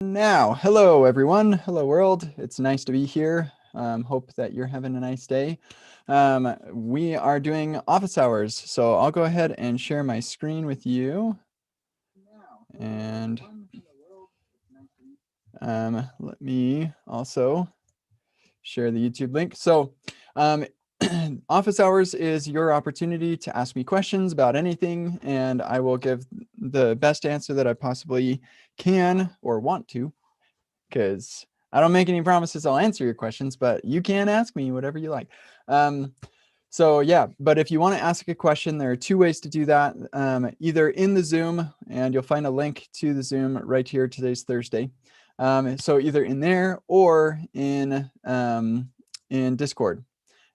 Now, hello everyone. Hello world. It's nice to be here. Hope that you're having a nice day. We are doing office hours, so I'll go ahead and share my screen with you. And let me also share the YouTube link. So office hours is your opportunity to ask me questions about anything, and I will give the best answer that I possibly can or want to, because I don't make any promises I'll answer your questions, but you can ask me whatever you like. So yeah, but if you want to ask a question, there are two ways to do that. Either in the Zoom, and you'll find a link to the Zoom right here. Today's Thursday. So either in there or in Discord.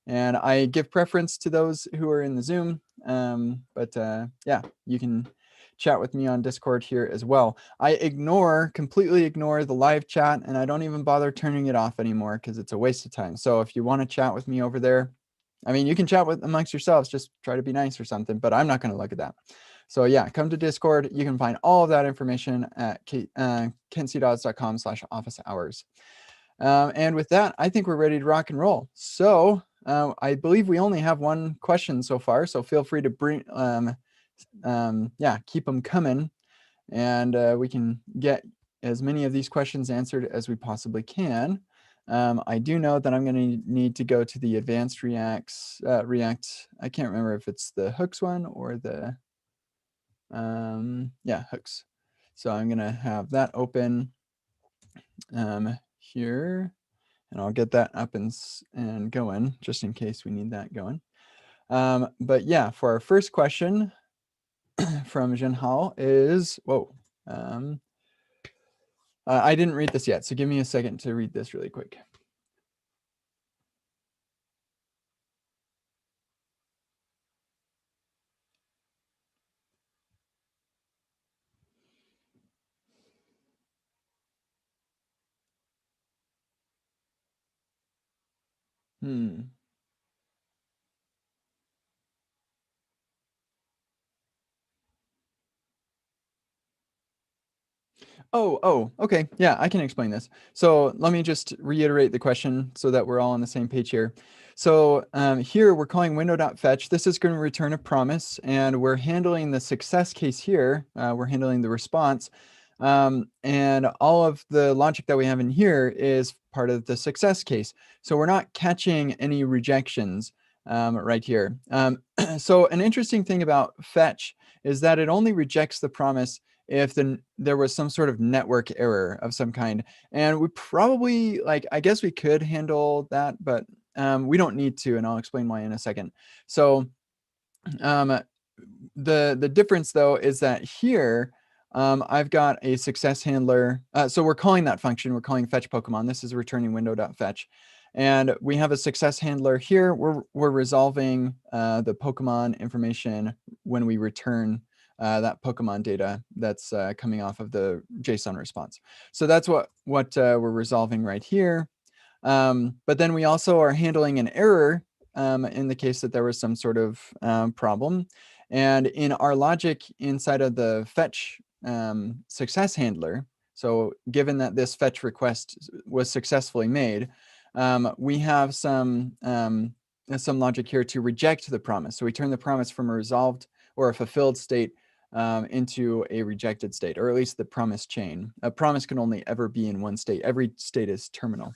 And I give preference to those who are in the Zoom. Yeah, you can chat with me on Discord here as well. I completely ignore the live chat, and I don't even bother turning it off anymore because it's a waste of time. So if you want to chat with me over there, I mean, you can chat amongst yourselves, just try to be nice or something, but I'm not going to look at that. So yeah, come to Discord. You can find all of that information at kcd.com/office hours. And with that, I think we're ready to rock and roll. So I believe we only have one question so far, so feel free to bring, keep them coming, and we can get as many of these questions answered as we possibly can. I do know that I'm going to need to go to the advanced React. I can't remember if it's the hooks one or the, hooks. So I'm going to have that open here, and I'll get that up and going just in case we need that going. But yeah, for our first question from Jinhao is, I didn't read this yet, so give me a second to read this really quick. Okay. Yeah, I can explain this. So let me just reiterate the question so that we're all on the same page here. So here we're calling window.fetch. This is going to return a promise, and we're handling the success case here. We're handling the response. And all of the logic that we have in here is part of the success case. So we're not catching any rejections right here. So an interesting thing about fetch is that it only rejects the promise if there was some sort of network error of some kind. And we probably, I guess we could handle that, but we don't need to, and I'll explain why in a second. So the difference, though, is that here, I've got a success handler. So we're calling that function. We're calling fetch Pokemon. This is returning window.fetch. And we have a success handler here. We're resolving the Pokemon information when we return that Pokemon data that's coming off of the JSON response. So that's what we're resolving right here. But then we also are handling an error in the case that there was some sort of problem. And in our logic inside of the fetch success handler, so given that this fetch request was successfully made, we have some logic here to reject the promise. So we turn the promise from a resolved or a fulfilled state into a rejected state, or at least the promise chain. A promise can only ever be in one state. Every state is terminal.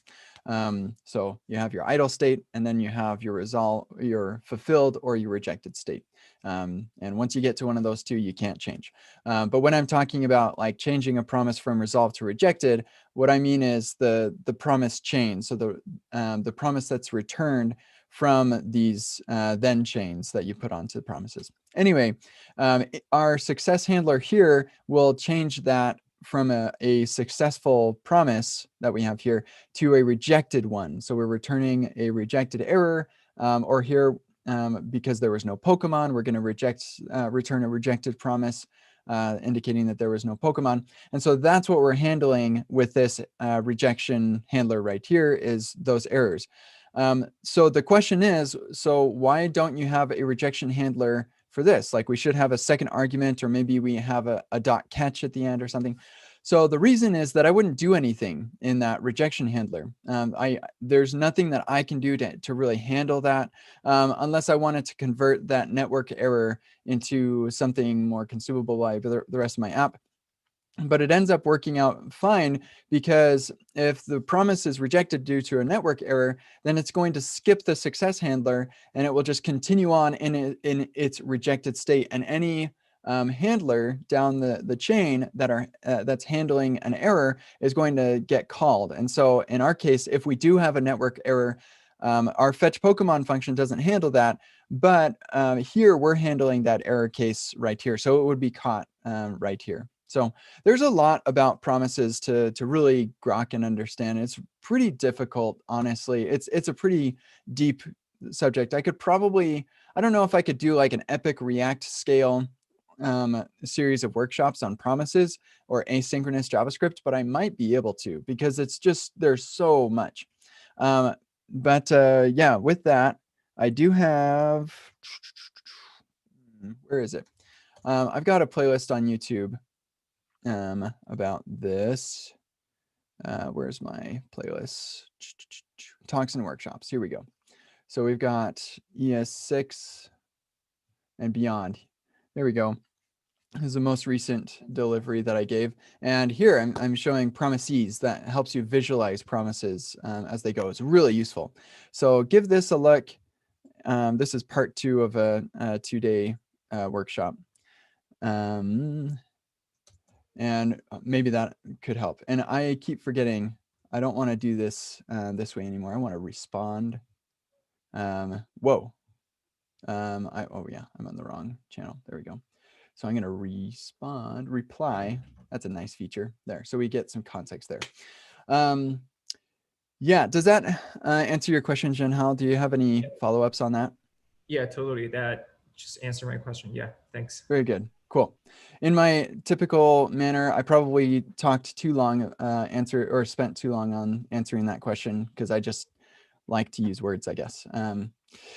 So you have your idle state, and then you have your fulfilled or your rejected state. And once you get to one of those two, you can't change. But when I'm talking about changing a promise from resolved to rejected, what I mean is the promise chain. So the promise that's returned from these then chains that you put onto the promises. Anyway, our success handler here will change that from a successful promise that we have here to a rejected one. So we're returning a rejected error, or here, because there was no Pokemon, we're going to return a rejected promise, indicating that there was no Pokemon. And so that's what we're handling with this rejection handler right here, is those errors. So the question is, so why don't you have a rejection handler for this? We should have a second argument, or maybe we have a dot catch at the end or something. So the reason is that I wouldn't do anything in that rejection handler. There's nothing that I can do to really handle that unless I wanted to convert that network error into something more consumable by the rest of my app. But it ends up working out fine, because if the promise is rejected due to a network error, then it's going to skip the success handler and it will just continue on in its rejected state. And any handler down the chain that's handling an error is going to get called. And so in our case, if we do have a network error, our fetch Pokemon function doesn't handle that, but here we're handling that error case right here. So it would be caught right here. So there's a lot about promises to really grok and understand. It's pretty difficult, honestly. It's a pretty deep subject. I don't know if I could do like an epic React scale series of workshops on promises or asynchronous JavaScript, but I might be able to, because there's so much. Yeah, with that, I do have, where is it? I've got a playlist on YouTube about this. Where's my playlist? Talks and workshops. Here we go. So we've got ES6 and beyond. There we go. This is the most recent delivery that I gave. And here I'm showing promises that helps you visualize promises as they go. It's really useful. So give this a look. This is part 2 of a 2-day workshop. And maybe that could help. And I keep forgetting, I don't want to do this this way anymore. I want to respond. Whoa. Oh yeah, I'm on the wrong channel. There we go. So I'm going to reply. That's a nice feature there. So we get some context there. Yeah, does that answer your question, Jinhao? Do you have any follow-ups on that? Yeah, totally. That just answered my question. Yeah, thanks. Very good. Cool. In my typical manner, I probably talked too long, spent too long on answering that question, because I just like to use words, I guess.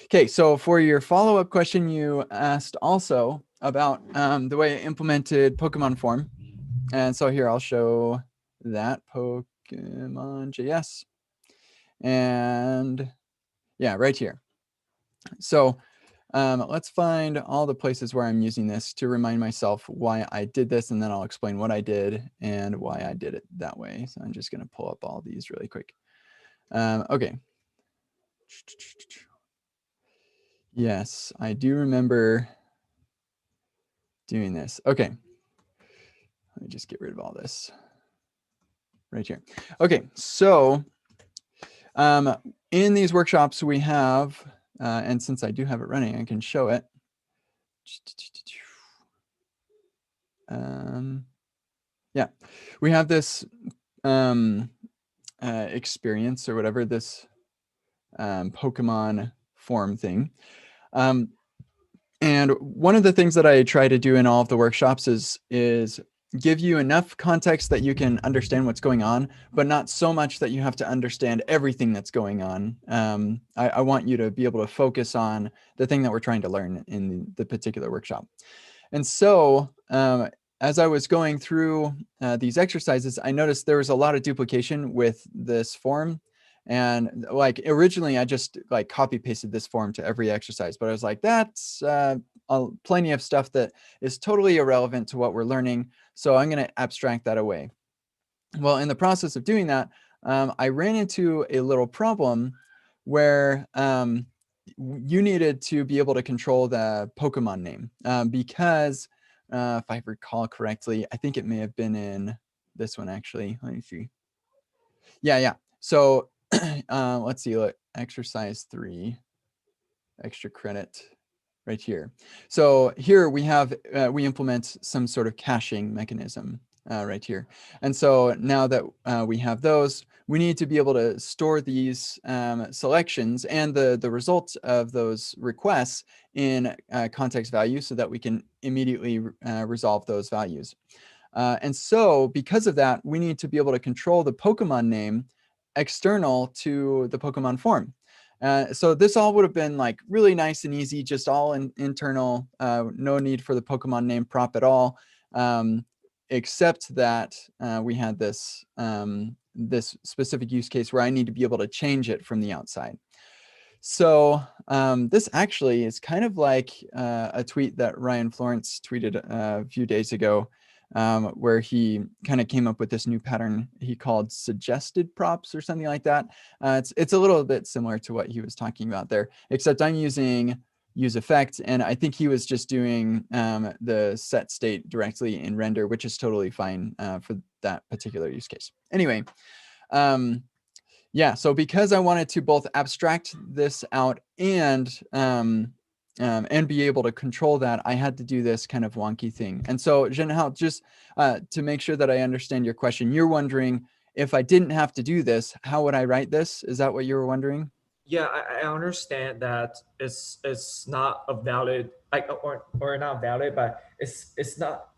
Okay, so for your follow-up question, you asked also about the way I implemented Pokemon form. And so here I'll show that Pokemon.js. And yeah, right here. So let's find all the places where I'm using this to remind myself why I did this, and then I'll explain what I did and why I did it that way. So I'm just going to pull up all these really quick. Okay. Yes, I do remember doing this. Okay. Let me just get rid of all this right here. Okay, so in these workshops we have, and since I do have it running, I can show it. Yeah, we have this experience or whatever, this Pokemon form thing. And one of the things that I try to do in all of the workshops is give you enough context that you can understand what's going on, but not so much that you have to understand everything that's going on. I want you to be able to focus on the thing that we're trying to learn in the particular workshop. And so as I was going through these exercises, I noticed there was a lot of duplication with this form. And like originally I just like copy pasted this form to every exercise, but I was like, that's plenty of stuff that is totally irrelevant to what we're learning. So I'm going to abstract that away. Well, in the process of doing that, I ran into a little problem where you needed to be able to control the Pokemon name because if I recall correctly, I think it may have been in this one actually. Let me see. Yeah. So let's see, look, exercise 3, extra credit right here. So here we have, we implement some sort of caching mechanism right here. And so now that we have those, we need to be able to store these selections and the results of those requests in context value so that we can immediately resolve those values. And so because of that, we need to be able to control the Pokemon name external to the Pokemon form. So this all would have been like really nice and easy, just all internal, no need for the Pokemon name prop at all. except that we had this, this specific use case where I need to be able to change it from the outside. So this actually is kind of like a tweet that Ryan Florence tweeted a few days ago, where he kind of came up with this new pattern he called suggested props or something like that. It's a little bit similar to what he was talking about there, except I'm using use effect, and I think he was just doing the set state directly in render, which is totally fine for that particular use case. Anyway, yeah, so because I wanted to both abstract this out and be able to control that, I had to do this kind of wonky thing. And so, Zhenhao, just to make sure that I understand your question, you're wondering if I didn't have to do this, how would I write this? Is that what you were wondering? Yeah, I understand that it's not a valid, like, or not valid, but it's not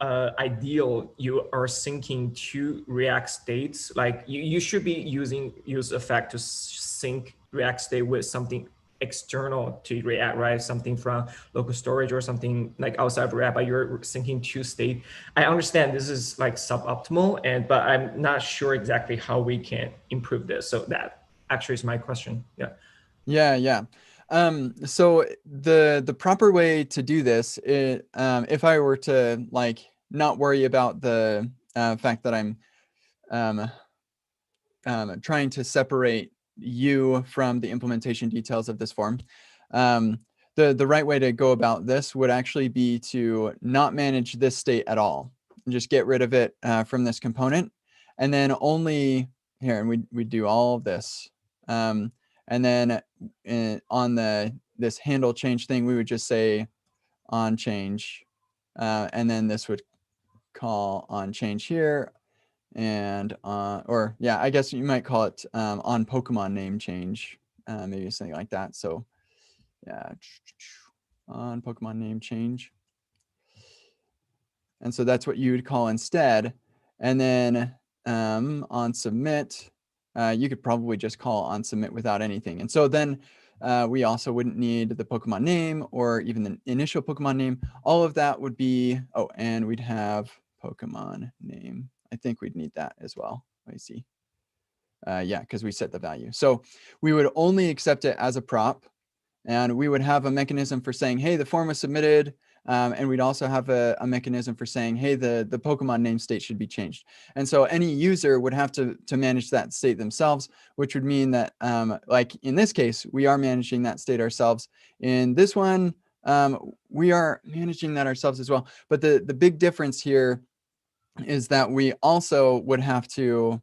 ideal. You are syncing two React states. Like you should be using use effect to sync React state with something external to React, right? Something from local storage or something like outside of React, but you're syncing two state. I understand this is like suboptimal, but I'm not sure exactly how we can improve this. So that actually is my question. Yeah. So the proper way to do this is, if I were to like not worry about the fact that I'm trying to separate you from the implementation details of this form, the right way to go about this would actually be to not manage this state at all, and just get rid of it from this component, and then only here, and we do all of this. And then on this handle change thing, we would just say on change, and then this would call on change here, and or yeah, I guess you might call it on Pokemon name change, maybe something like that. So yeah, on Pokemon name change, and so that's what you would call instead. And then on submit, you could probably just call on submit without anything. And so then we also wouldn't need the Pokemon name or even the initial Pokemon name. All of that would be, oh, and we'd have Pokemon name. I think we'd need that as well. Let me see. Yeah, because we set the value. So we would only accept it as a prop, and we would have a mechanism for saying, hey, the form was submitted. And we'd also have a mechanism for saying, hey, the Pokemon name state should be changed. And so any user would have to manage that state themselves, which would mean that, like in this case, we are managing that state ourselves. In this one, we are managing that ourselves as well. But the big difference here is that we also would have to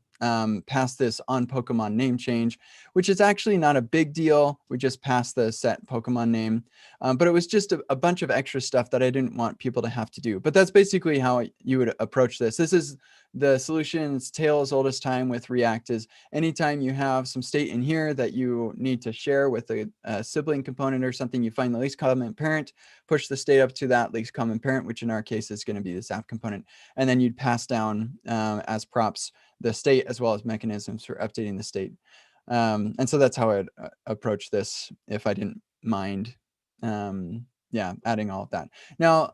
pass this on Pokemon name change, which is actually not a big deal. We just passed the set Pokemon name, but it was just a bunch of extra stuff that I didn't want people to have to do. But that's basically how you would approach this. This is the solution. It's tale as old as time with React. Is anytime you have some state in here that you need to share with a sibling component or something, you find the least common parent, push the state up to that least common parent, which in our case is going to be this app component, and then you'd pass down as props the state as well as mechanisms for updating the state. And so that's how I'd approach this if I didn't mind, yeah, adding all of that. Now,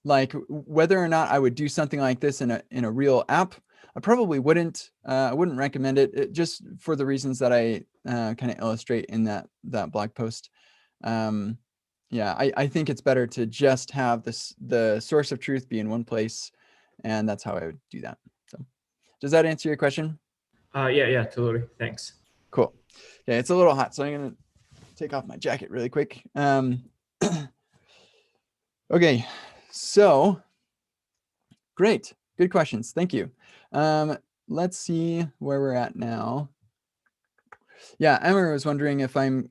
like whether or not I would do something like this in a real app, I probably wouldn't. I wouldn't recommend it, just for the reasons that I kind of illustrate in that blog post. Yeah, I think it's better to just have the source of truth be in one place, and that's how I would do that. So, does that answer your question? Yeah, totally. Thanks. Cool. Yeah, it's a little hot, so I'm gonna take off my jacket really quick. Okay, so great, good questions. Thank you. Let's see where we're at now. Yeah, Emma was wondering if I'm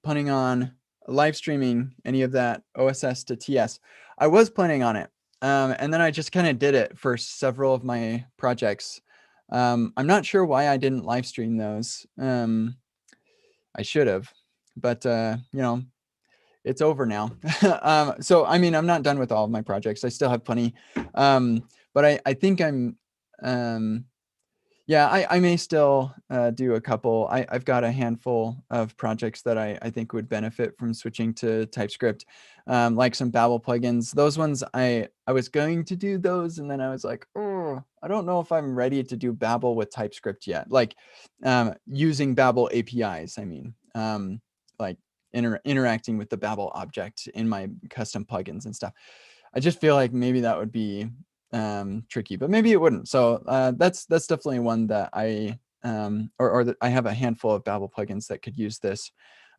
planning on live streaming any of that OSS to TS. I was planning on it, and then I just kind of did it for several of my projects. I'm not sure why I didn't live stream those. I should have, but you know, it's over now. So I mean, I'm not done with all of my projects. I still have plenty, but I think I'm Yeah, I may still do a couple. I've got a handful of projects that I think would benefit from switching to TypeScript, like some Babel plugins. Those ones, I was going to do those, and then I was like, oh, I don't know if I'm ready to do Babel with TypeScript yet. Like using Babel APIs, I mean, like interacting with the Babel object in my custom plugins and stuff. I just feel like maybe that would be tricky, but maybe it wouldn't. So that's definitely one that I or that I have a handful of Babel plugins that could use this.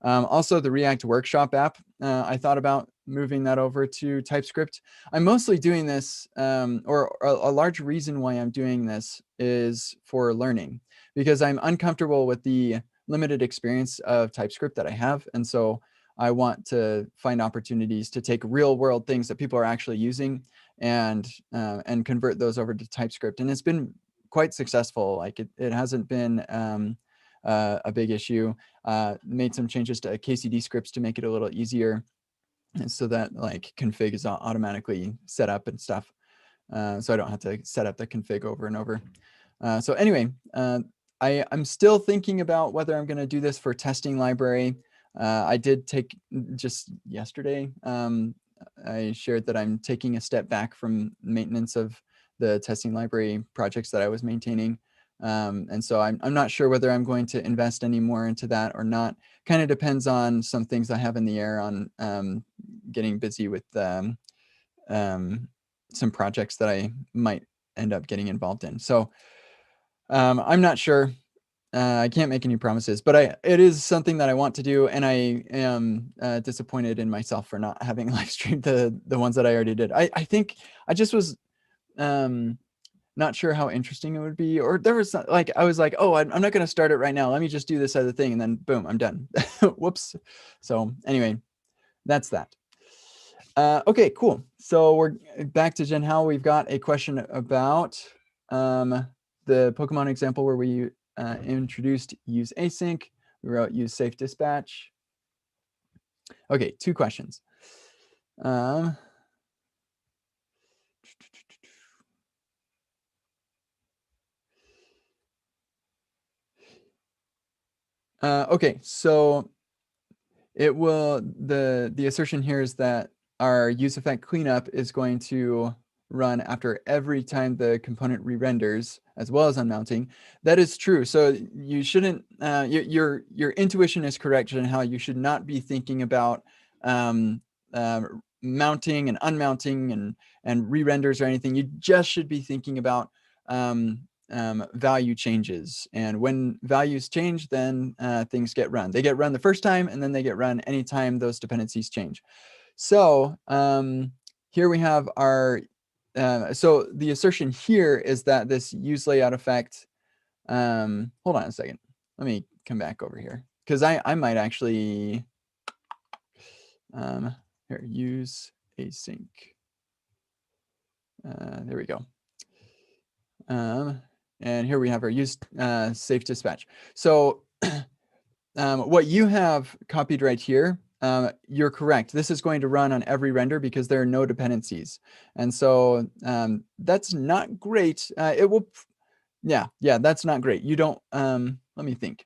Also, the React Workshop app, I thought about moving that over to TypeScript. I'm mostly doing this, or a large reason why I'm doing this is for learning, because I'm uncomfortable with the limited experience of TypeScript that I have, and so I want to find opportunities to take real world things that people are actually using and convert those over to TypeScript. And it's been quite successful. Like it hasn't been a big issue. Made some changes to KCD Scripts to make it a little easier, and so that like config is automatically set up and stuff. So I don't have to set up the config over and over. So anyway, I'm still thinking about whether I'm going to do this for testing library. I did take just yesterday. I shared that I'm taking a step back from maintenance of the testing library projects that I was maintaining. And so I'm not sure whether I'm going to invest any more into that or not. Kind of depends on some things I have in the air on getting busy with some projects that I might end up getting involved in. So I'm not sure. I can't make any promises, but it is something that I want to do, and I am disappointed in myself for not having live streamed the ones that I already did. I think I just was not sure how interesting it would be, or there was like I was like, oh, I'm not going to start it right now. Let me just do this other thing, and then boom, I'm done. Whoops. So anyway, that's that. Okay, cool. So we're back to Jen Howell. We've got a question about the Pokemon example where we introduced use async. We wrote use safe dispatch. Okay, 2 questions. Okay, so it will the assertion here is that our use effect cleanup is going to run after every time the component re-renders, as well as unmounting. That is true. So you shouldn't, your intuition is correct in how you should not be thinking about mounting and unmounting and re-renders or anything. You just should be thinking about value changes. And when values change, then things get run. They get run the first time, and then they get run anytime those dependencies change. So here we have our, so the assertion here is that this use layout effect, hold on a second. Let me come back over here, because I might actually, here, use async. There we go. And here we have our use safe dispatch. So what you have copied right here, you're correct. This is going to run on every render because there are no dependencies. And so that's not great. It will, yeah, that's not great. You don't, let me think.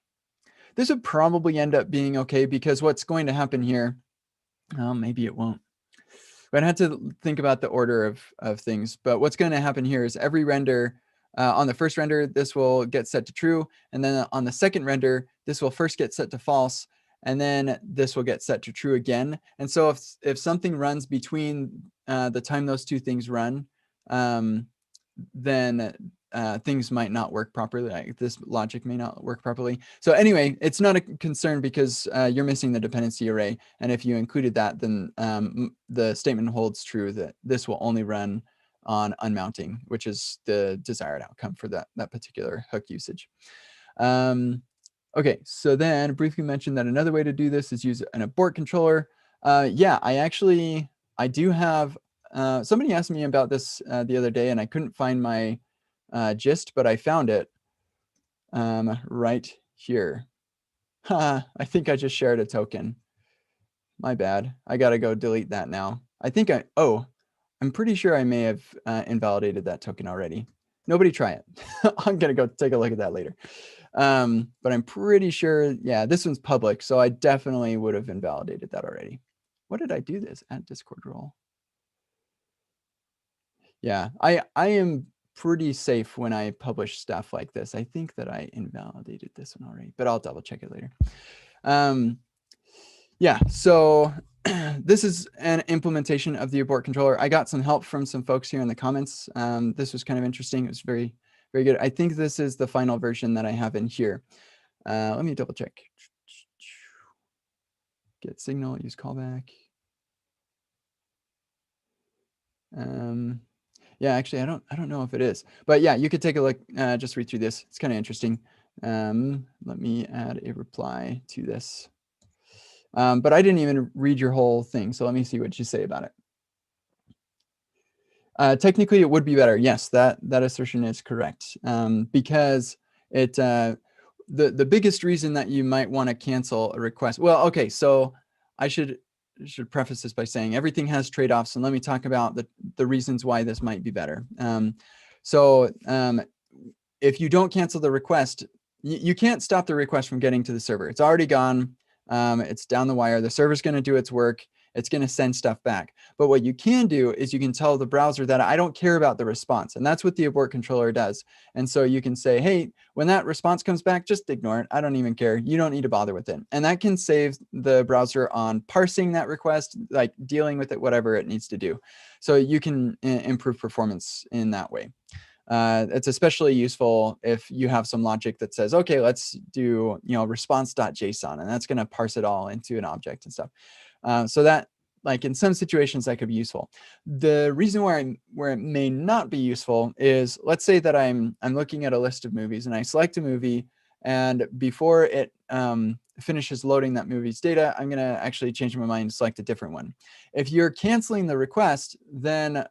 This would probably end up being okay, because what's going to happen here, maybe it won't. But I had to think about the order of things. But what's going to happen here is every render, on the first render, this will get set to true. And then on the second render, this will first get set to false. And then this will get set to true again. And so if something runs between the time those two things run, then things might not work properly. Like this logic may not work properly. So anyway, it's not a concern because you're missing the dependency array. And if you included that, then the statement holds true that this will only run on unmounting, which is the desired outcome for that particular hook usage. Okay, so then briefly mentioned that another way to do this is use an abort controller. Yeah, I do have, somebody asked me about this the other day, and I couldn't find my gist, but I found it right here. I think I just shared a token. My bad. I gotta go delete that now. I think I'm pretty sure I may have invalidated that token already. Nobody try it. I'm going to go take a look at that later. But I'm pretty sure, yeah, this one's public. So I definitely would have invalidated that already. What did I do this? Add Discord role. Yeah, I am pretty safe when I publish stuff like this. I think that I invalidated this one already, but I'll double check it later. Yeah, so this is an implementation of the abort controller. I got some help from some folks here in the comments. This was kind of interesting. It was very, very good. I think this is the final version that I have in here. Let me double check. Get signal, use callback. Yeah, actually, I don't know if it is, but yeah, you could take a look, just read through this. It's kind of interesting. Let me add a reply to this. But I didn't even read your whole thing, so let me see what you say about it. Technically, it would be better. Yes, that assertion is correct, because it the biggest reason that you might want to cancel a request. Well, okay, so I should preface this by saying everything has trade-offs, and let me talk about the reasons why this might be better. If you don't cancel the request, you can't stop the request from getting to the server. It's already gone. It's down the wire. The server's going to do its work. It's going to send stuff back. But what you can do is you can tell the browser that I don't care about the response. And that's what the abort controller does. And so you can say, hey, when that response comes back, just ignore it. I don't even care. You don't need to bother with it. And that can save the browser on parsing that request, like dealing with it, whatever it needs to do. So you can improve performance in that way. It's especially useful if you have some logic that says, okay, let's do, response.json, and that's going to parse it all into an object and stuff. So that, like in some situations, that could be useful. The reason where it may not be useful is, let's say that I'm looking at a list of movies and I select a movie, and before it finishes loading that movie's data, I'm going to actually change my mind and select a different one. If you're canceling the request, then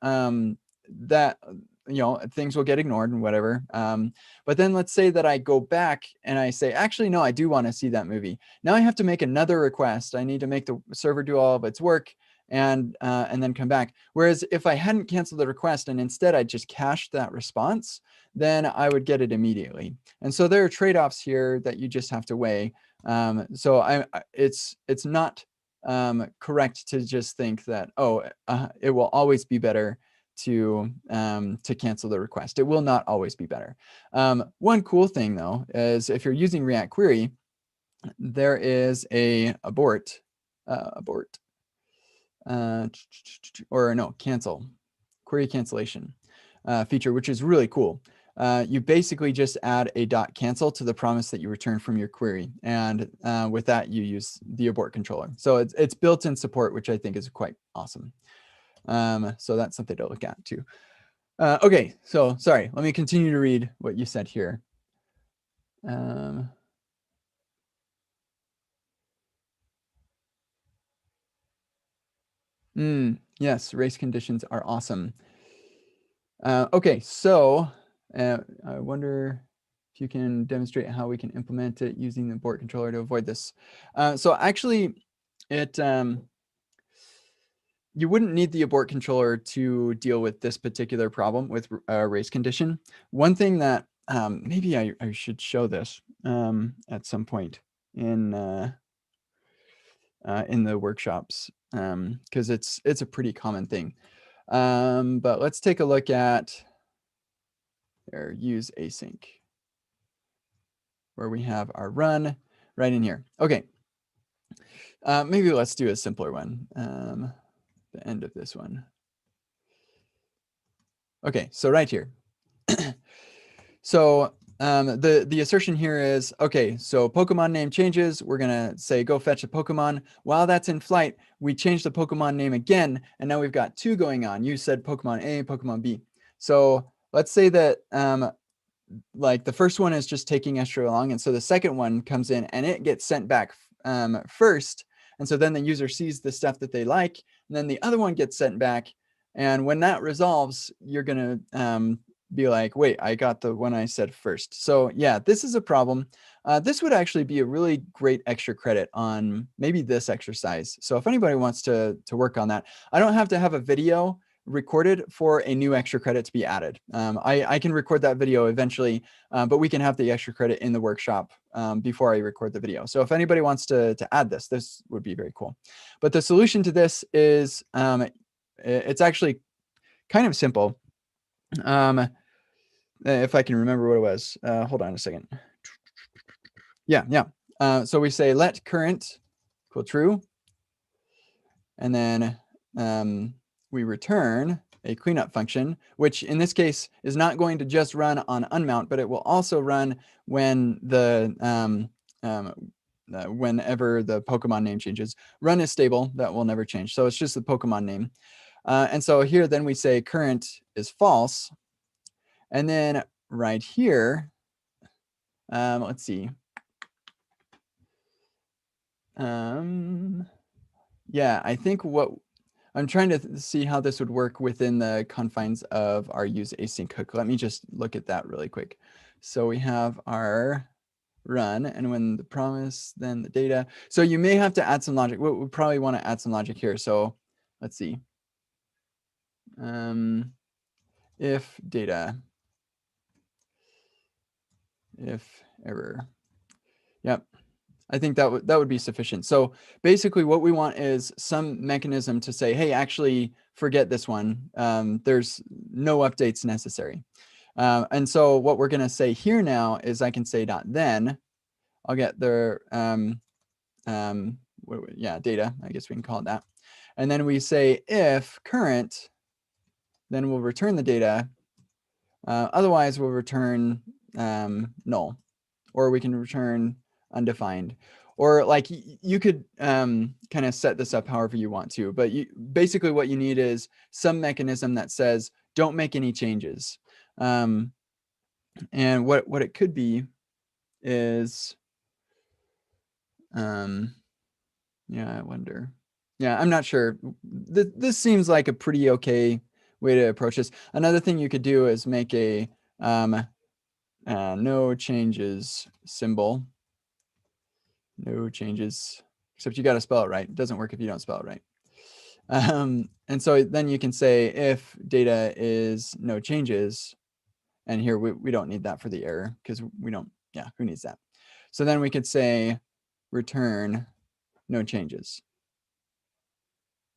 things will get ignored and whatever. But then let's say that I go back and I say, actually, no, I do want to see that movie. Now I have to make another request. I need to make the server do all of its work and then come back. Whereas if I hadn't canceled the request and instead I just cached that response, then I would get it immediately. And so there are trade-offs here that you just have to weigh. It's not correct to just think that, it will always be better to cancel the request. It will not always be better. One cool thing though is if you're using React Query, there is a cancel query cancellation feature, which is really cool. You basically just add a .cancel to the promise that you return from your query, and with that you use the abort controller. So it's built-in support, which I think is quite awesome. So that's something to look at too. Okay, so sorry, let me continue to read what you said here. Yes, race conditions are awesome. Okay, so I wonder if you can demonstrate how we can implement it using the abort controller to avoid this. So actually, you wouldn't need the abort controller to deal with this particular problem with race condition. One thing that maybe I should show this at some point in the workshops, because it's a pretty common thing. But let's take a look at use async, where we have our run right in here. Okay, maybe let's do a simpler one. The end of this one. Okay, so right here. So the assertion here is, okay, so Pokemon name changes. We're going to say, go fetch a Pokemon. While that's in flight, we change the Pokemon name again. And now we've got two going on. You said Pokemon A, Pokemon B. So let's say that like the first one is just taking extra long. And so the second one comes in and it gets sent back first. And so then the user sees the stuff that they like, and then the other one gets sent back. And when that resolves, you're going to be like, wait, I got the one I said first. So yeah, this is a problem. This would actually be a really great extra credit on maybe this exercise. So if anybody wants to work on that, I don't have to have a video recorded for a new extra credit to be added. I can record that video eventually, but we can have the extra credit in the workshop before I record the video. So if anybody wants to add this, this would be very cool. But the solution to this is, it's actually kind of simple. If I can remember what it was, hold on a second. Yeah. So we say let current equal true, and then we return a cleanup function, which in this case is not going to just run on unmount, but it will also run when the whenever the Pokemon name changes. Run is stable, that will never change. So it's just the Pokemon name. And so here then we say current is false. And then right here, let's see. Yeah, I think what I'm trying to see how this would work within the confines of our use async hook. Let me just look at that really quick. So we have our run, and when the promise, then the data. So you may have to add some logic. We probably want to add some logic here. So let's see. If data, if error. Yep. I think that would be sufficient. So basically what we want is some mechanism to say, hey, actually forget this one. There's no updates necessary. And so what we're going to say here now is I can say .then. I'll get the data. I guess we can call it that. And then we say if current, then we'll return the data. Otherwise, we'll return null, or we can return undefined, or like you could kind of set this up however you want to, but basically what you need is some mechanism that says don't make any changes. And what it could be is yeah, I wonder. Yeah, I'm not sure. This seems like a pretty okay way to approach this. Another thing you could do is make a no changes symbol. No changes, except you got to spell it right. It doesn't work if you don't spell it right. And so then you can say if data is no changes, and here we don't need that for the error because we don't, yeah, who needs that? So then we could say return no changes.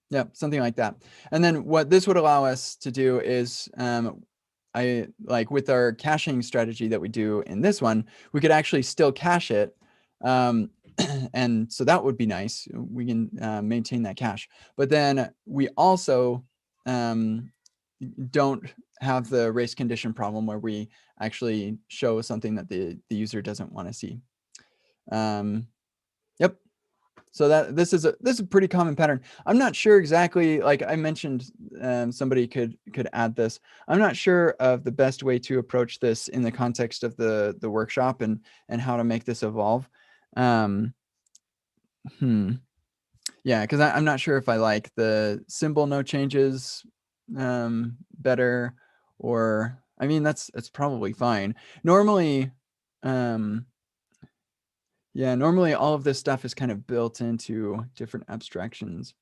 Yep, something like that. And then what this would allow us to do is, I like with our caching strategy that we do in this one, we could actually still cache it. And so that would be nice. We can maintain that cache. But then we also don't have the race condition problem where we actually show something that the user doesn't want to see. Yep. So this is a pretty common pattern. I'm not sure exactly, like I mentioned, somebody could add this. I'm not sure of the best way to approach this in the context of the workshop and how to make this evolve. Yeah, because I'm not sure if I like the symbol no changes better, or I mean that's probably fine. Normally, yeah, normally all of this stuff is kind of built into different abstractions.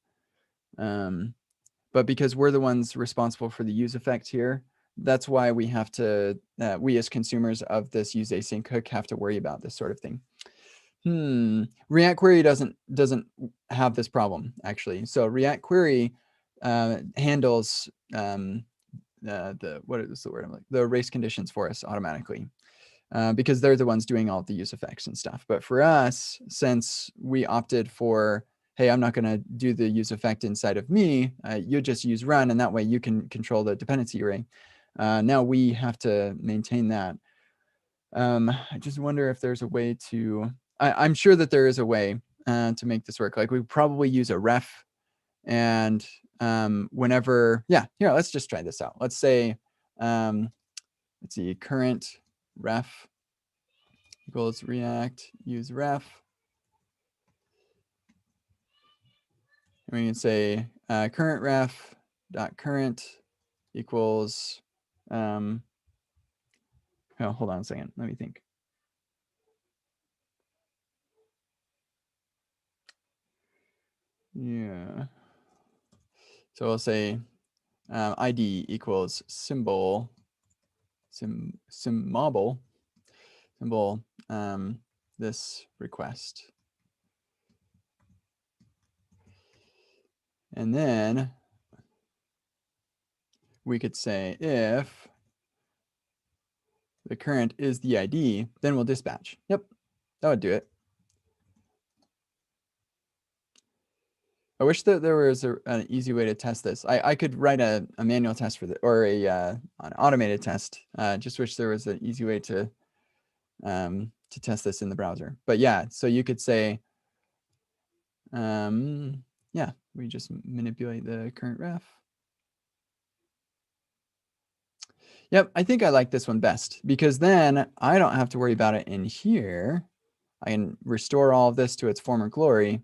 But because we're the ones responsible for the use effect here, that's why we have to, we as consumers of this use async hook have to worry about this sort of thing. React Query doesn't have this problem actually. So React Query handles what is the word I'm like, the race conditions for us automatically. Because they're the ones doing all of the use effects and stuff. But for us, since we opted for, hey, I'm not going to do the use effect inside of me, you just use run, and that way you can control the dependency array. Now we have to maintain that. I just wonder if there's a way to, I'm sure that there is a way to make this work. Like we probably use a ref, and whenever, yeah, here, let's just try this out. Let's say, let's see, current ref equals react use ref. And we can say current ref dot current equals, oh, hold on a second, let me think. Yeah. So I'll say ID equals symbol this request. And then we could say if the current is the ID, then we'll dispatch. Yep, that would do it. I wish that there was an easy way to test this. I could write a manual test for the, or an automated test. Just wish there was an easy way to test this in the browser. But yeah, so you could say, yeah, we just manipulate the current ref. Yep, I think I like this one best because then I don't have to worry about it in here. I can restore all of this to its former glory.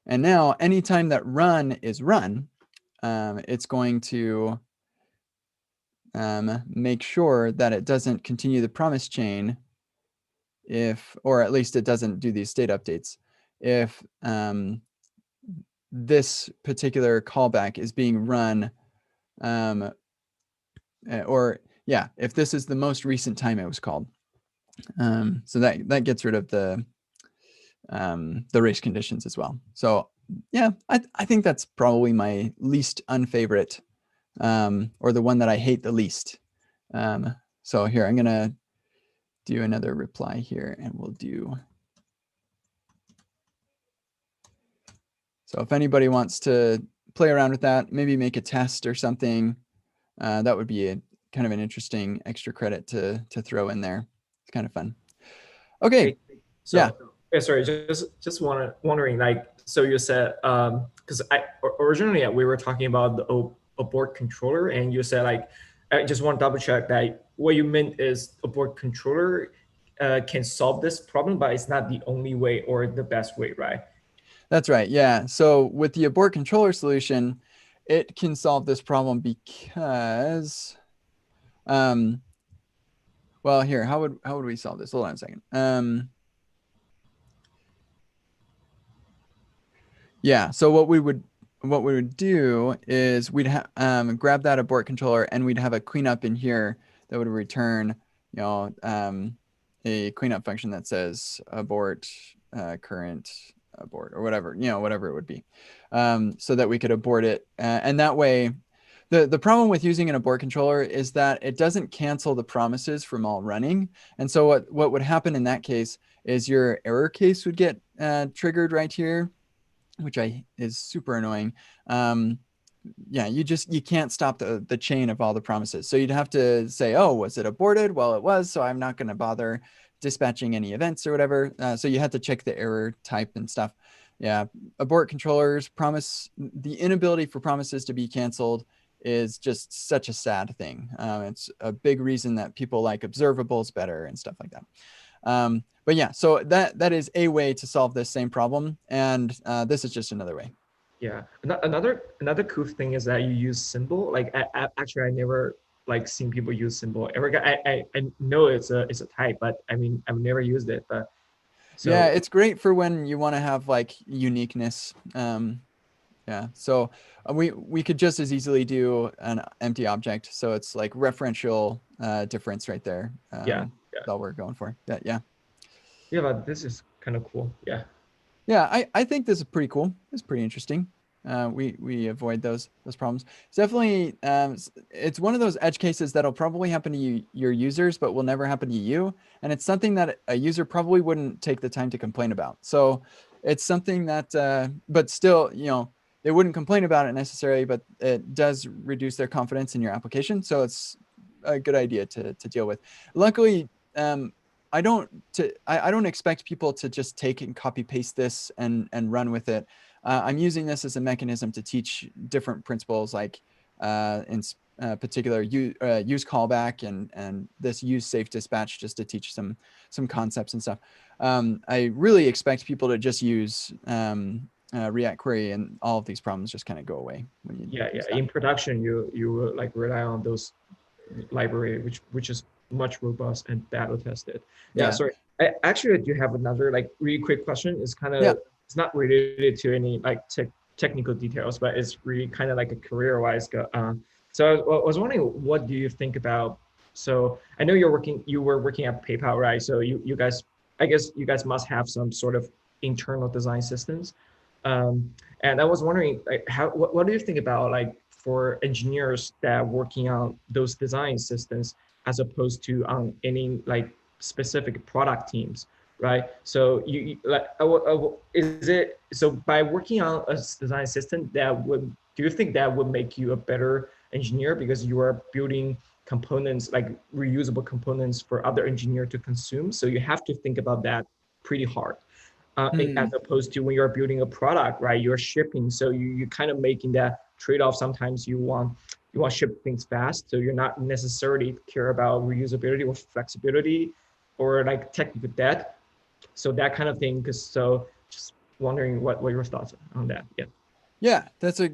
And now anytime that run is run, it's going to make sure that it doesn't continue the promise chain if, or at least it doesn't do these state updates, if this particular callback is being run, or yeah, if this is the most recent time it was called. So that gets rid of the race conditions as well. So yeah, I think that's probably my least unfavorite, or the one that I hate the least. So here, I'm gonna do another reply here and we'll do. So if anybody wants to play around with that, maybe make a test or something, that would be kind of an interesting extra credit to throw in there. It's kind of fun. Okay. So, yeah. Sorry, just wondering, like, so you said, because originally we were talking about the abort controller, and you said, like, I just want to double check that what you meant is abort controller can solve this problem, but it's not the only way or the best way, right? That's right. Yeah. So with the abort controller solution, it can solve this problem because, well, here, how would we solve this? Hold on a second. Yeah. So what we would do is we'd grab that abort controller and we'd have a cleanup in here that would return, a cleanup function that says abort current abort or whatever, whatever it would be, so that we could abort it. And that way, the problem with using an abort controller is that it doesn't cancel the promises from all running. And so what would happen in that case is your error case would get triggered right here, which is super annoying. Yeah, you can't stop the chain of all the promises. So you'd have to say, oh, was it aborted? Well, it was, so I'm not going to bother dispatching any events or whatever. So you had to check the error type and stuff. Yeah, abort controllers the inability for promises to be canceled is just such a sad thing. It's a big reason that people like observables better and stuff like that. But yeah, so that is a way to solve this same problem, and this is just another way. Yeah, another cool thing is that you use symbol. Like, actually, I never like seen people use symbol. I know it's a type, but I mean, I've never used it. But so yeah, it's great for when you want to have like uniqueness. Yeah, so we could just as easily do an empty object. So it's like referential difference right there. yeah, That's all we're going for. Yeah. Yeah, but this is kind of cool. Yeah. Yeah, I think this is pretty cool. It's pretty interesting. We avoid those problems. It's definitely it's one of those edge cases that'll probably happen to your users, but will never happen to you. And it's something that a user probably wouldn't take the time to complain about. So it's something that, but still, they wouldn't complain about it necessarily, but it does reduce their confidence in your application. So it's a good idea to deal with. Luckily, I don't expect people to just take and copy paste this and run with it. I'm using this as a mechanism to teach different principles, like in particular use callback and this use safe dispatch, just to teach some concepts and stuff. I really expect people to just use React query, and all of these problems just kind of go away when you Yeah. In production, you will like rely on those library, which is much robust and battle tested. Yeah. Sorry. I actually do have another like really quick question. It's kind of it's not related to any like technical details, but it's really kind of like a career-wise. So I was wondering, what do you think about? So I know you were working at PayPal, right? So you guys, I guess you guys must have some sort of internal design systems. And I was wondering, like, what do you think about like for engineers that are working on those design systems as opposed to on any like specific product teams? Right. So like, is it so by working on a design system that would do you think that would make you a better engineer because you are building components like reusable components for other engineer to consume? So you have to think about that pretty hard. As Hmm. opposed to when you're building a product, right? You're shipping, so you kind of making that trade-off. Sometimes you want to ship things fast, so you're not necessarily care about reusability or flexibility or like technical debt, so that kind of thing. Because so just wondering what your thoughts on that. Yeah. Yeah, that's a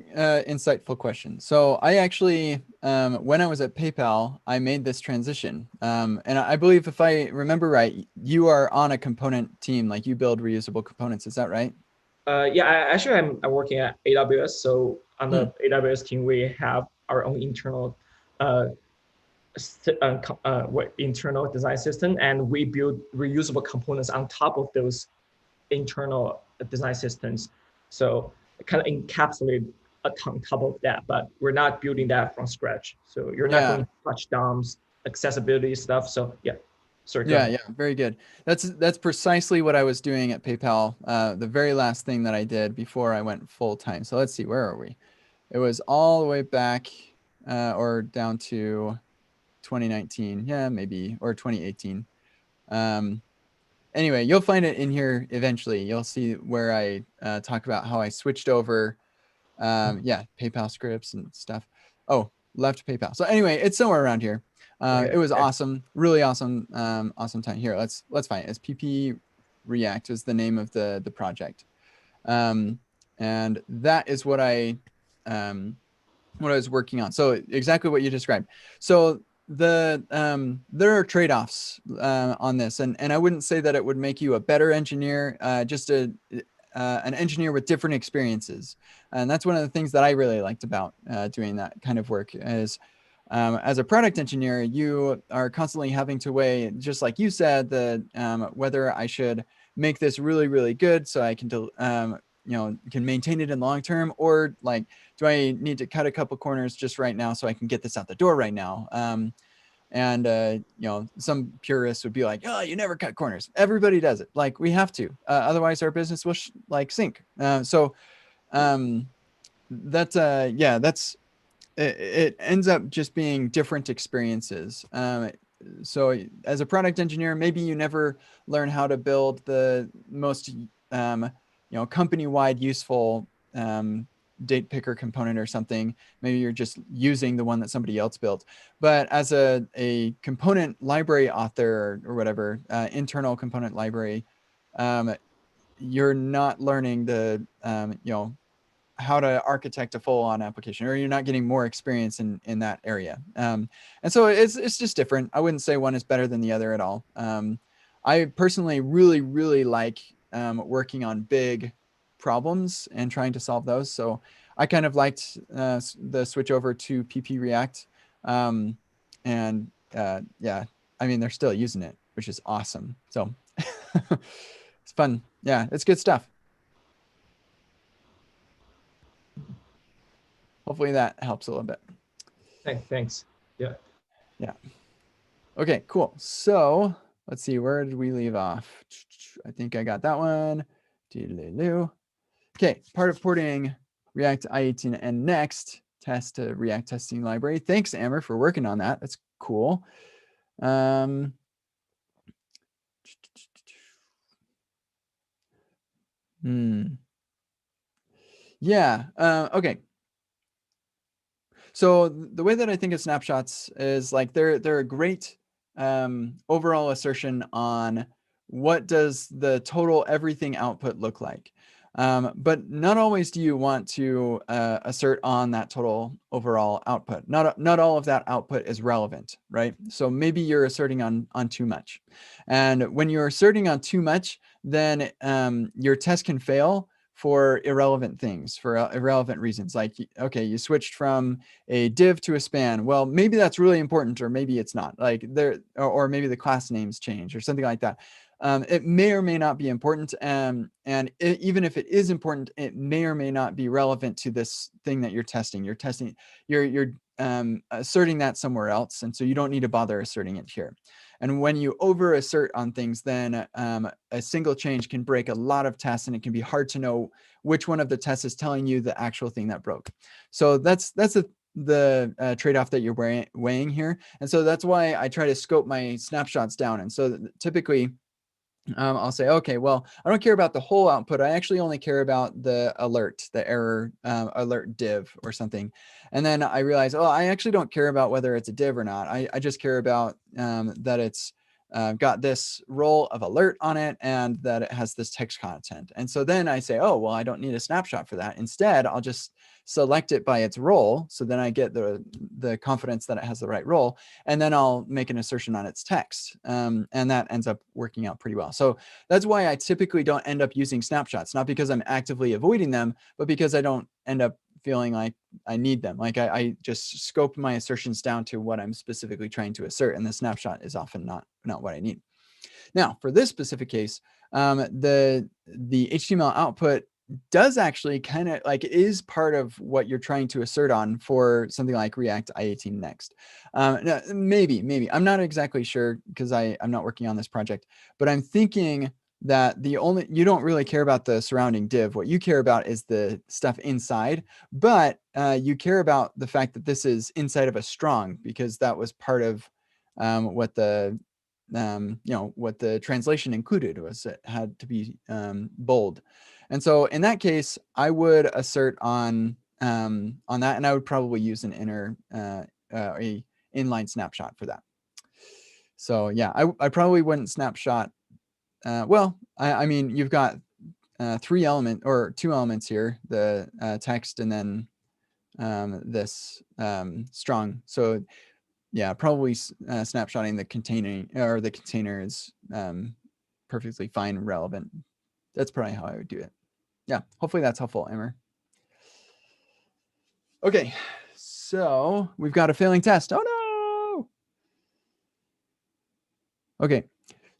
insightful question. So I actually, when I was at PayPal, I made this transition. And I believe if I remember right, you are on a component team, like you build reusable components. Is that right? Yeah, actually, I'm working at AWS. So on Hmm. the AWS team, we have our own internal uh, internal design system, and we build reusable components on top of those internal design systems. So kind of encapsulate on top of that, but we're not building that from scratch. So you're not Yeah. going to touch DOMs, accessibility stuff. So yeah, sorry, go Yeah, ahead. yeah, very good. That's precisely what I was doing at PayPal. The very last thing that I did before I went full time. So let's see, where are we? It was all the way back or down to 2019. Yeah, maybe, or 2018. Um, anyway, you'll find it in here eventually. You'll see where I talk about how I switched over. Yeah, PayPal scripts and stuff. Oh, left PayPal. So anyway, it's somewhere around here. Okay. It was Okay. awesome, really awesome, awesome time. Here, let's find it. It's PP React is the name of the project, and that is what I was working on. So exactly what you described. So there are trade-offs on this, and I wouldn't say that it would make you a better engineer, just an engineer with different experiences. And that's one of the things that I really liked about doing that kind of work is as a product engineer, you are constantly having to weigh, just like you said, the whether I should make this really, really good so I can can maintain it in the long term, or like, do I need to cut a couple corners just right now so I can get this out the door right now? And some purists would be like, oh, you never cut corners. Everybody does it. Like, we have to, otherwise our business will like sink. So that's yeah, that's it ends up just being different experiences. So as a product engineer, maybe you never learn how to build the most company-wide useful date picker component or something. Maybe you're just using the one that somebody else built. But as a component library author or whatever, internal component library, um, you're not learning the how to architect a full-on application, or you're not getting more experience in that area. And so it's just different. I wouldn't say one is better than the other at all. I personally really, really like working on big problems and trying to solve those. So I kind of liked the switch over to PP React. And yeah, I mean, they're still using it, which is awesome. So it's fun. Yeah, it's good stuff. Hopefully that helps a little bit. Thanks. Yeah. Yeah. Okay, cool. So let's see, where did we leave off? I think I got that one. Okay, part of porting React I18 and Next test to React testing library. Thanks, Amber, for working on that. That's cool. Um, Yeah. Okay. So the way that I think of snapshots is like they're a great overall assertion on what does the total everything output look like. But not always do you want to assert on that total overall output. Not all of that output is relevant, right? So maybe you're asserting on too much. And when you're asserting on too much, then your test can fail for irrelevant things, for irrelevant reasons. Like, okay, you switched from a div to a span. Well, maybe that's really important, or maybe it's not. Like or maybe the class names change or something like that. It may or may not be important, and even if it is important, it may or may not be relevant to this thing that you're testing. You're asserting that somewhere else, and so you don't need to bother asserting it here. And when you over assert on things, then a single change can break a lot of tests, and it can be hard to know which one of the tests is telling you the actual thing that broke. So that's the trade-off that you're weighing here. And so that's why I try to scope my snapshots down. And so typically, I'll say, okay, well, I don't care about the whole output. I actually only care about the alert, the error alert div or something. And then I realize, oh, I actually don't care about whether it's a div or not. I just care about that it's got this role of alert on it and that it has this text content. And so then I say, oh, well, I don't need a snapshot for that. Instead, I'll just select it by its role. So then I get the confidence that it has the right role. And then I'll make an assertion on its text. And that ends up working out pretty well. So that's why I typically don't end up using snapshots, not because I'm actively avoiding them, but because I don't end up feeling like I need them. Like I just scope my assertions down to what I'm specifically trying to assert, and the snapshot is often not what I need. Now, for this specific case, the HTML output does actually kind of like is part of what you're trying to assert on for something like React I18 Next. Maybe I'm not exactly sure because I'm not working on this project, but I'm thinking that you don't really care about the surrounding div. What you care about is the stuff inside, but you care about the fact that this is inside of a strong, because that was part of what the what the translation included was it had to be bold. And so in that case, I would assert on that, and I would probably use an a inline snapshot for that. So yeah, I probably wouldn't snapshot. Well, I mean, you've got two elements here, the text and then this strong. So yeah, probably snapshotting the container is perfectly fine and relevant. That's probably how I would do it. Yeah, hopefully that's helpful, Emmer. Okay, so we've got a failing test. Oh no! Okay,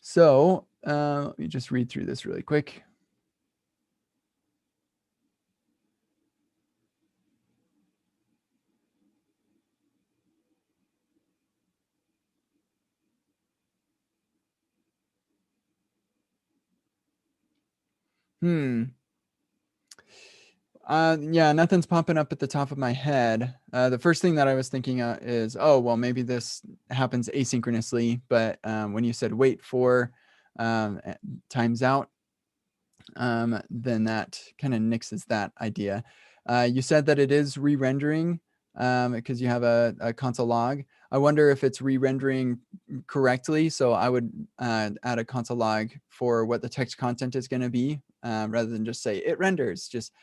so let me just read through this really quick. Yeah, nothing's popping up at the top of my head. The first thing that I was thinking is, oh, well, maybe this happens asynchronously, but when you said wait for times out, then that kind of nixes that idea. You said that it is re-rendering because you have a console log. I wonder if it's re-rendering correctly. So I would add a console log for what the text content is going to be rather than just say it renders. Just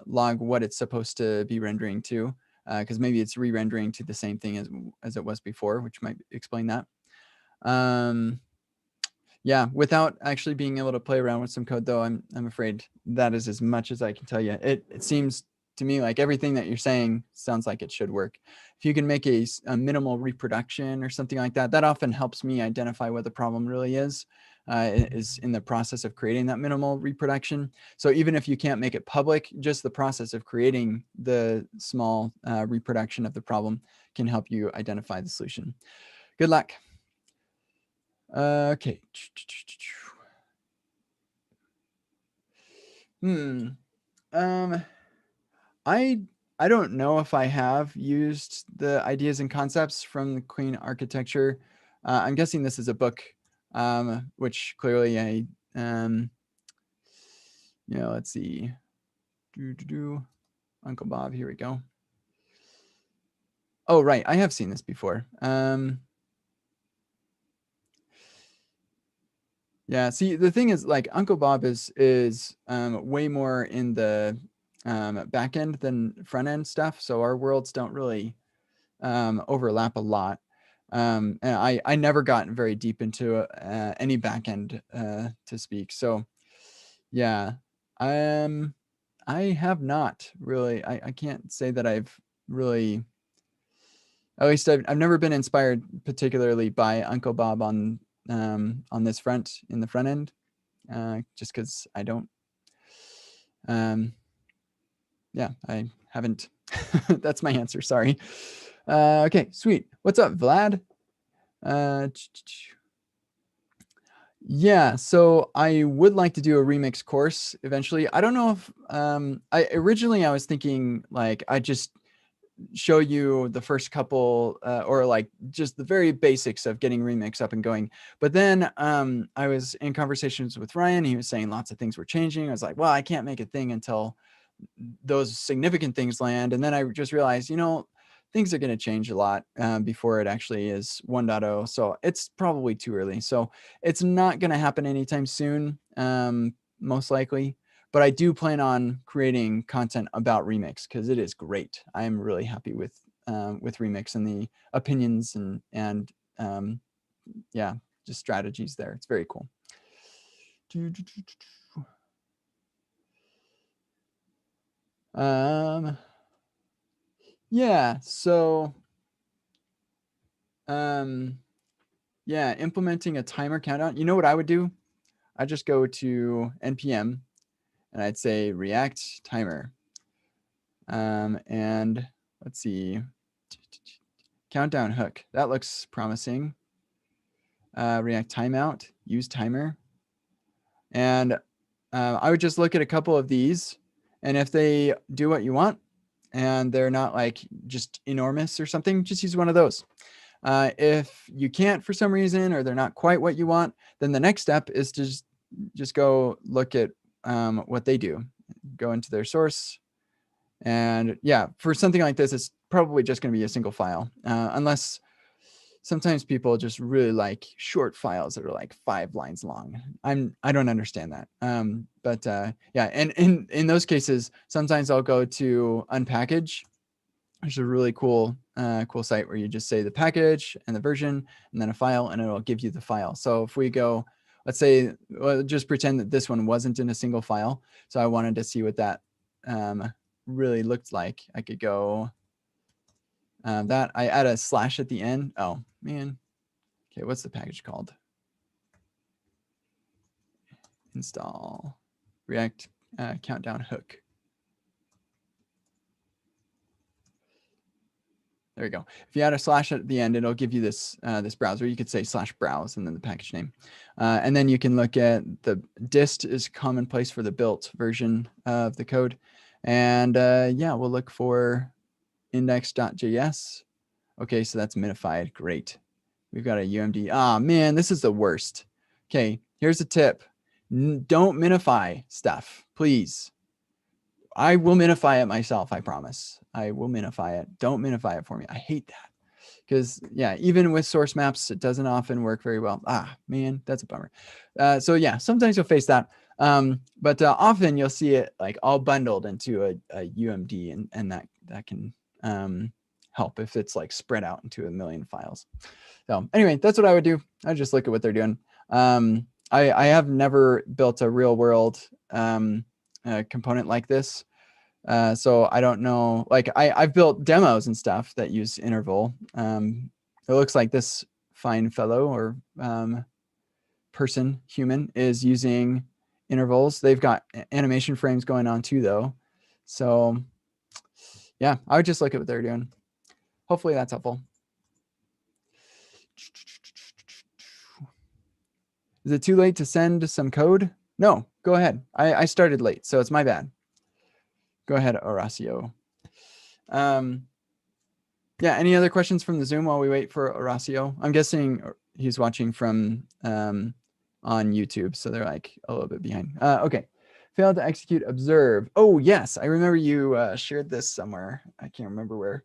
log what it's supposed to be rendering to, because maybe it's re-rendering to the same thing as it was before, which might explain that. Yeah, without actually being able to play around with some code, though, I'm afraid that is as much as I can tell you. It seems to me like everything that you're saying sounds like it should work. If you can make a minimal reproduction or something like that, that often helps me identify what the problem really is in the process of creating that minimal reproduction. So even if you can't make it public, just the process of creating the small reproduction of the problem can help you identify the solution. Good luck. Okay. I don't know if I have used the ideas and concepts from the Clean Architecture. I'm guessing this is a book, which clearly let's see. Uncle Bob, here we go. Oh, right, I have seen this before. Yeah, see, the thing is, like, Uncle Bob is way more in the back end than front end stuff. So our worlds don't really overlap a lot. And I never got very deep into any back end to speak. So yeah, I have not really. I can't say that I've really. At least I've never been inspired particularly by Uncle Bob on this front in the front end, just because I don't. Yeah, I haven't. That's my answer. Sorry. Okay, sweet. What's up, Vlad? Yeah, so I would like to do a remix course eventually. I don't know if I originally I was thinking like I just show you the first couple or like just the very basics of getting remix up and going. But then I was in conversations with Ryan. He was saying lots of things were changing. I was like, well, I can't make a thing until those significant things land. And then I just realized, things are going to change a lot before it actually is 1.0. So it's probably too early. So it's not going to happen anytime soon, most likely. But I do plan on creating content about Remix because it is great. I'm really happy with Remix and the opinions and yeah, just strategies there. It's very cool. Yeah, so yeah, implementing a timer countdown. You know what I would do? I'd just go to npm and I'd say React timer. And let's see, countdown hook. That looks promising. React timeout, use timer. And I would just look at a couple of these, and if they do what you want and they're not like just enormous or something, just use one of those. If you can't for some reason, or they're not quite what you want, then the next step is to just go look at what they do. Go into their source. And yeah, for something like this, it's probably just going to be a single file, unless sometimes people just really like short files that are like 5 lines long. I don't understand that. But yeah, and in those cases, sometimes I'll go to Unpackage, which is a really cool cool site where you just say the package and the version and then a file, and it'll give you the file. So if we go, let's say, well, just pretend that this one wasn't in a single file. So I wanted to see what that really looked like. I could go that I add a slash at the end. Oh man. Okay, what's the package called? Install React countdown hook. There you go. If you add a slash at the end, it'll give you this this browser. You could say /browse and then the package name. And then you can look at the dist is commonplace for the built version of the code. And yeah, we'll look for index.js. Okay, so that's minified. Great. We've got a UMD. Ah, man, this is the worst. Okay, here's a tip. Don't minify stuff, please. I will minify it myself, I promise. I will minify it. Don't minify it for me. I hate that. Because, yeah, even with source maps, it doesn't often work very well. Ah, man, that's a bummer. So, yeah, sometimes you'll face that. But often you'll see it like all bundled into a UMD, and that can help if it's like spread out into a million files. So anyway, that's what I would do. I just look at what they're doing. I have never built a real world component like this. So I don't know, like I've built demos and stuff that use interval. It looks like this fine fellow or human is using intervals. They've got animation frames going on too though. So yeah, I would just look at what they're doing. Hopefully that's helpful. Is it too late to send some code? No, go ahead. I started late, so it's my bad. Go ahead, Horacio. Yeah, any other questions from the Zoom while we wait for Horacio? I'm guessing he's watching from on YouTube, so they're like a little bit behind. Okay, failed to execute observe. Oh, yes, I remember you shared this somewhere. I can't remember where.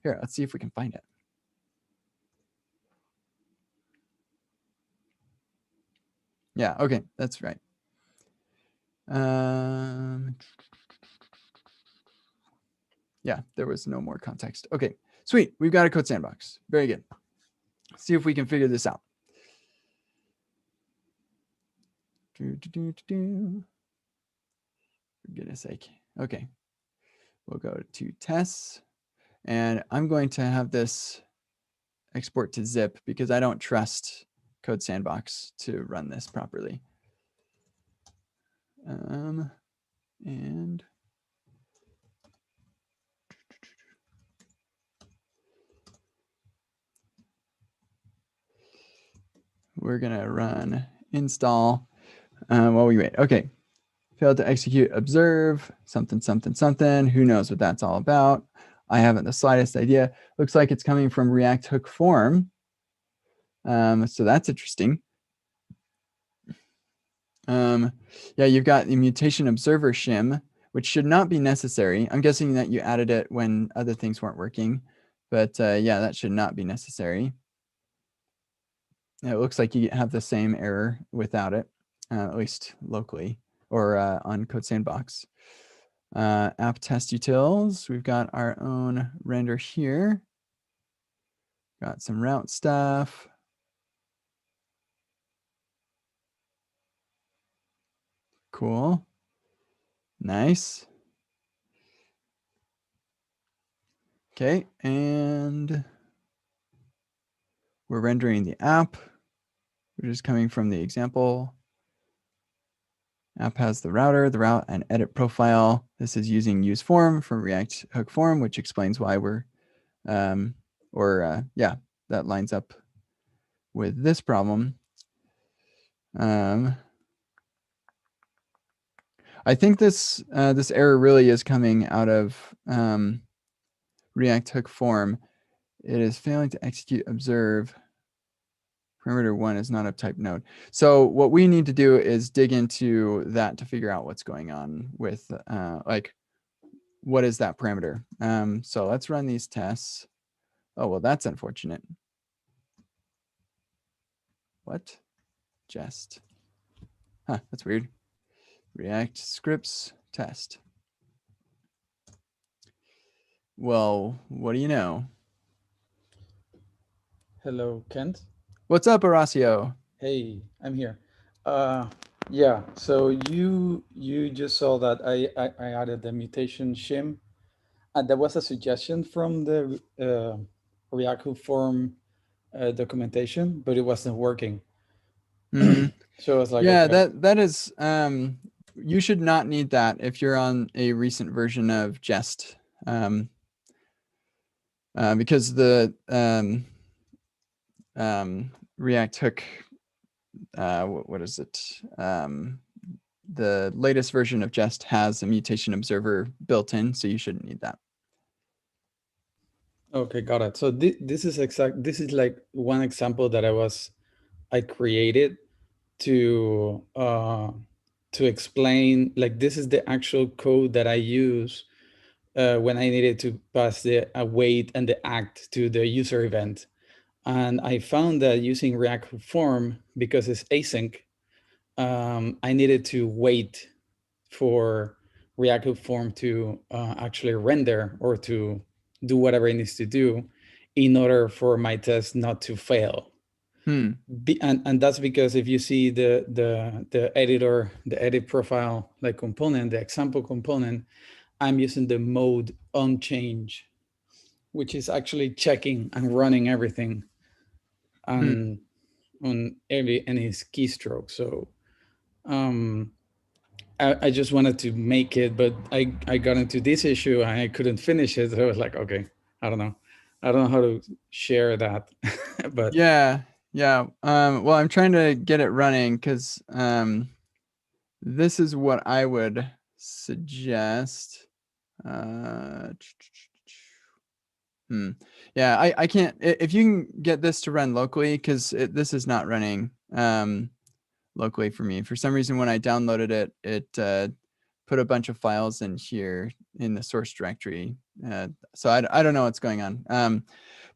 Here, let's see if we can find it. Yeah, okay, that's right. Yeah, there was no more context. Okay, sweet. We've got a code sandbox. Very good. Let's see if we can figure this out. For goodness sake. Okay. We'll go to tests. And I'm going to have this export to zip because I don't trust Code Sandbox to run this properly. And we're going to run install while we wait. Okay. Failed to execute observe, something, something, something. Who knows what that's all about? I haven't the slightest idea. Looks like it's coming from React Hook Form. So that's interesting. Yeah, you've got the mutation observer shim, which should not be necessary. I'm guessing that you added it when other things weren't working. But yeah, that should not be necessary. It looks like you have the same error without it, at least locally or on Code Sandbox. App test utils. We've got our own render here. Got some route stuff. Cool. Nice. Okay, and we're rendering the app, which is coming from the example. App has the router, the route, and edit profile. This is using use form from React Hook Form, which explains why we're, yeah, that lines up with this problem. I think this this error really is coming out of React Hook Form. It is failing to execute observe. Parameter 1 is not a type node. So what we need to do is dig into that to figure out what's going on with like, what is that parameter? So let's run these tests. Oh, well, that's unfortunate. What? Jest. Huh, that's weird. React scripts test. Well, what do you know? Hello, Kent. What's up, Horacio? Hey, I'm here. Yeah, so you just saw that I added the mutation shim, and that was a suggestion from the React form documentation, but it wasn't working. Mm-hmm. So I was like, Yeah, okay. that is you should not need that if you're on a recent version of Jest, because the React Hook, what is it? The latest version of Jest has a mutation observer built in, so you shouldn't need that. Okay, got it. So this is like one example that I created to explain, like, this is the actual code that I use when I needed to pass the await and the act to the user event. And I found that using React Form, because it's async, I needed to wait for React Form to actually render or to do whatever it needs to do in order for my test not to fail. And that's because if you see the editor, the edit profile like component, the example component, I'm using the mode on change, which is actually checking and running everything on any keystroke. So I just wanted to make it, but I got into this issue and I couldn't finish it. So I was like, okay, I don't know how to share that. But yeah. Well, I'm trying to get it running because this is what I would suggest. Yeah, I can't. If you can get this to run locally, because this is not running locally for me. For some reason, when I downloaded it, it put a bunch of files in here in the source directory. So I don't know what's going on.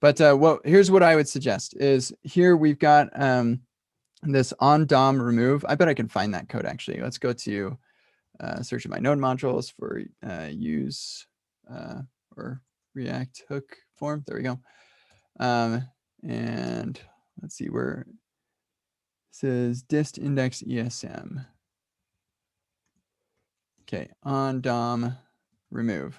But here's what I would suggest is here we've got this on DOM remove. I bet I can find that code actually. Let's go to search my node modules for use or React Hook form. There we go. And let's see where it says dist index ESM. Okay, on DOM remove.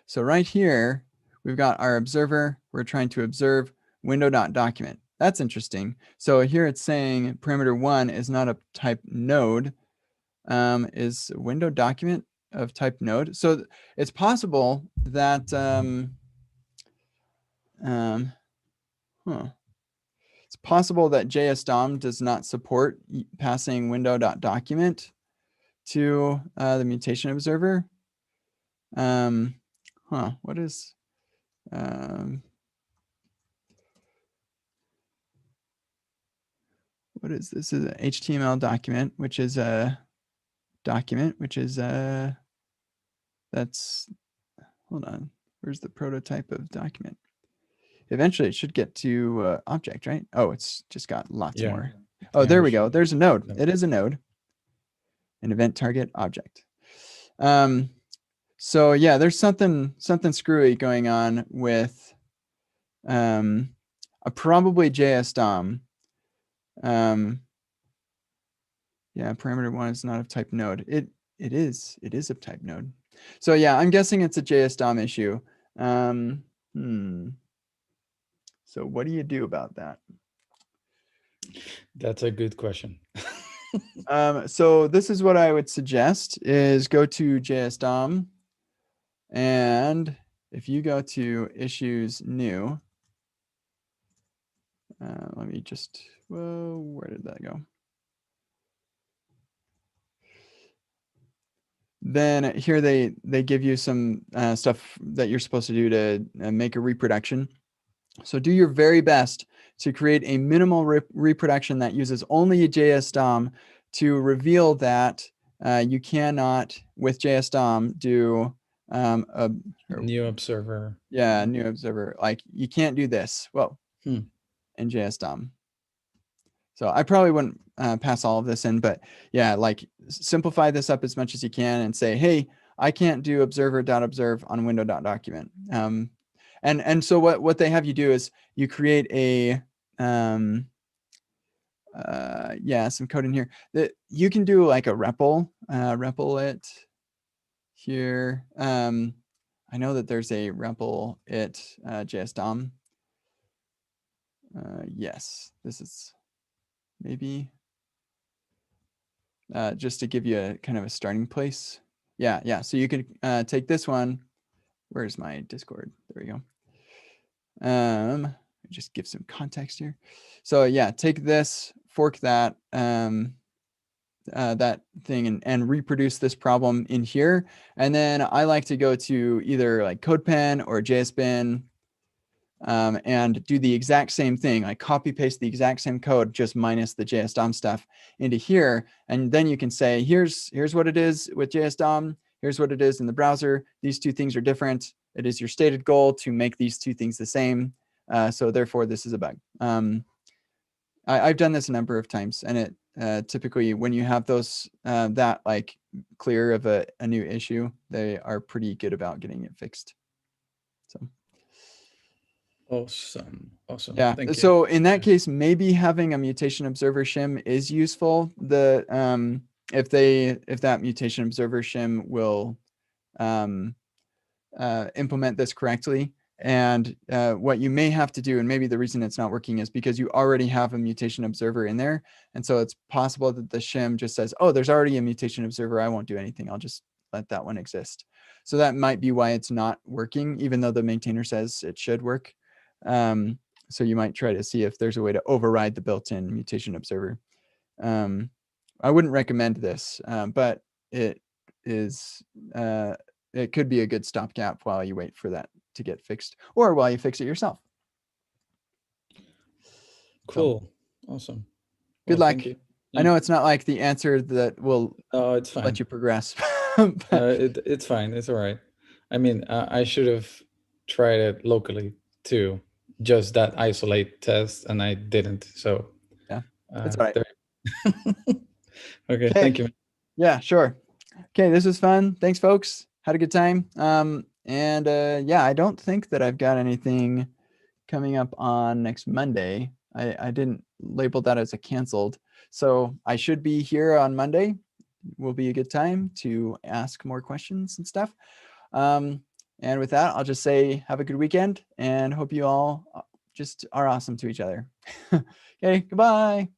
So right here, we've got our observer. We're trying to observe window.document. That's interesting. So here it's saying parameter 1 is not of type node. Is window document of type node? So it's possible that it's possible that JSDOM does not support passing window.document to the mutation observer. What is what is this? Is an HTML document, which is a document, which is that's, hold on, where's the prototype of document? Eventually it should get to object, right? Oh, it's just got lots more. Oh, Yeah, there we go. There's a node. It is a node. An event target object. So yeah, there's something screwy going on with probably JSDOM. Yeah, parameter 1 is not of type node. It is of type node. So yeah, I'm guessing it's a JSDOM issue. So what do you do about that? That's a good question. So this is what I would suggest is go to JSDOM, and if you go to issues new, let me just, whoa, where did that go? Then here they give you some stuff that you're supposed to do to make a reproduction. So do your very best to create a minimal reproduction that uses only a JSDOM to reveal that you cannot, with JSDOM, do a new observer. Yeah, new observer. Like you can't do this. Well, in JSDOM. So I probably wouldn't pass all of this in, but yeah, like simplify this up as much as you can and say, hey, I can't do observer.observe on window.document. And so what they have you do is you create a some code in here that you can do like a REPL, REPL it here. I know that there's a REPL it JSDOM. Yes, this is maybe just to give you a kind of a starting place. Yeah. So you could take this one. Where's my Discord? There we go. Just give some context here. So yeah, take this, fork that that thing and reproduce this problem in here. And then I like to go to either like CodePen or JSBin and do the exact same thing. I copy paste the exact same code, just minus the JSDOM stuff into here. And then you can say, here's what it is with JSDOM. Here's what it is in the browser. These two things are different. It is your stated goal to make these two things the same. So therefore, this is a bug. I've done this a number of times, and it typically when you have those that like clear of a new issue, they are pretty good about getting it fixed. So. Awesome. Yeah. Thank you. So in that case, maybe having a mutation observer shim is useful. The if that mutation observer shim will implement this correctly. And what you may have to do, and maybe the reason it's not working is because you already have a mutation observer in there. And so it's possible that the shim just says, oh, there's already a mutation observer. I won't do anything. I'll just let that one exist. So that might be why it's not working, even though the maintainer says it should work. So you might try to see if there's a way to override the built-in mutation observer. I wouldn't recommend this, but it is, it could be a good stopgap while you wait for that to get fixed, or while you fix it yourself. Cool. So, awesome. Good luck. Yeah. I know it's not like the answer that will it's fine. let you progress. It's fine. It's all right. I mean, I should have tried it locally too, just that isolate test, and I didn't. So yeah, that's all right. Okay, thank you. Yeah, sure. Okay, this was fun. Thanks, folks. Had a good time. Yeah, I don't think that I've got anything coming up on next Monday. I didn't label that as a canceled. So I should be here on Monday. will be a good time to ask more questions and stuff. And with that, I'll just say have a good weekend and hope you all just are awesome to each other. Okay, goodbye.